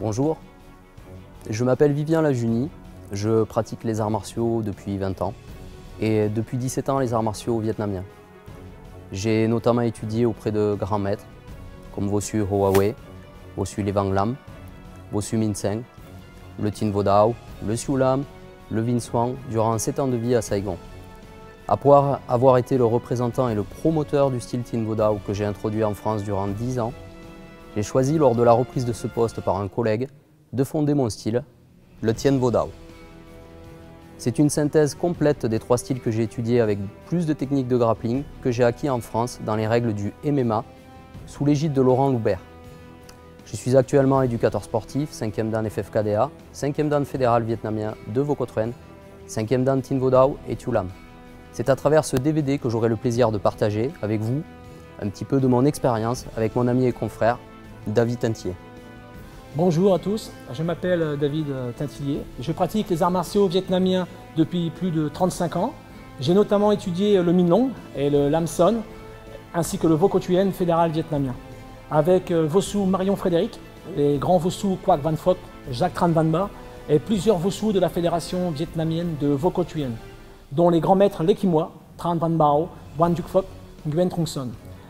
Bonjour, je m'appelle Vivien Lajuni, je pratique les arts martiaux depuis 20 ans et depuis 17 ans les arts martiaux vietnamiens. J'ai notamment étudié auprès de grands maîtres comme Vossu Hoa-Wei, Vossu Le Vang Lam, Vossu Minh Seng, le Tin Vo Dao, le Siu Lam, le Vinh Xuan durant 7 ans de vie à Saigon. Après avoir été le représentant et le promoteur du style Tin Vo Dao que j'ai introduit en France durant 10 ans, j'ai choisi lors de la reprise de ce poste par un collègue de fonder mon style, le Tien Vo Dao. C'est une synthèse complète des 3 styles que j'ai étudiés avec plus de techniques de grappling que j'ai acquis en France dans les règles du MMA sous l'égide de Laurent Loubert. Je suis actuellement éducateur sportif, 5e dan FFKDA, 5e dan fédéral vietnamien de Vo Cô Truyen, 5e dan Tin Vo Dao et Thieu Lam. C'est à travers ce DVD que j'aurai le plaisir de partager avec vous un petit peu de mon expérience avec mon ami et confrère David Tintier. Bonjour à tous, je m'appelle David Tintier. Je pratique les arts martiaux vietnamiens depuis plus de 35 ans. J'ai notamment étudié le Minh Long et le Lam Son, ainsi que le Vo Cô Truyen fédéral vietnamien. Avec Vossu Marion Frédéric, les grands Vossu Quoc Van Phuoc, Jacques Tran Van Ba et plusieurs Vossu de la fédération vietnamienne de Vo Cô Truyen, dont les grands maîtres Lê Kim Hoa, Tran Van Bao, Van Duc Phuoc, Nguyen Trung Son.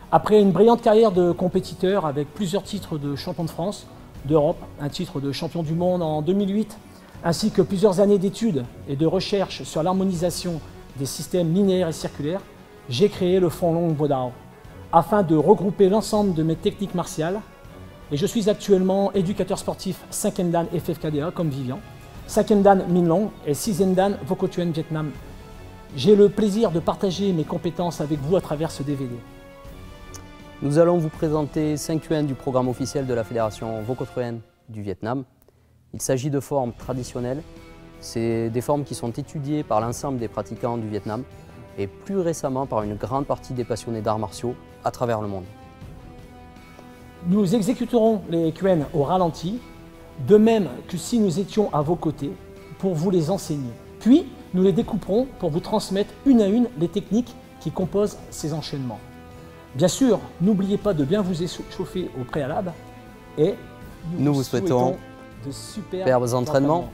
Après une brillante carrière de compétiteur avec plusieurs titres de champion de France, d'Europe, un titre de champion du monde en 2008, ainsi que plusieurs années d'études et de recherche sur l'harmonisation des systèmes linéaires et circulaires, j'ai créé le Phong Long Vo Dao, afin de regrouper l'ensemble de mes techniques martiales. Et je suis actuellement éducateur sportif 5e dan FFKDA comme Vivian, 5e dan Minh Long et 6e dan Vo Cô Truyen Vietnam. J'ai le plaisir de partager mes compétences avec vous à travers ce DVD. Nous allons vous présenter 5 Yuan du programme officiel de la Fédération Vo Cô Truyen du Vietnam. Il s'agit de formes traditionnelles. C'est des formes qui sont étudiées par l'ensemble des pratiquants du Vietnam et plus récemment par une grande partie des passionnés d'arts martiaux à travers le monde. Nous exécuterons les Yuan au ralenti, de même que si nous étions à vos côtés pour vous les enseigner. Puis, nous les découperons pour vous transmettre une à une les techniques qui composent ces enchaînements. Bien sûr, n'oubliez pas de bien vous échauffer au préalable et nous vous souhaitons de superbes entraînements.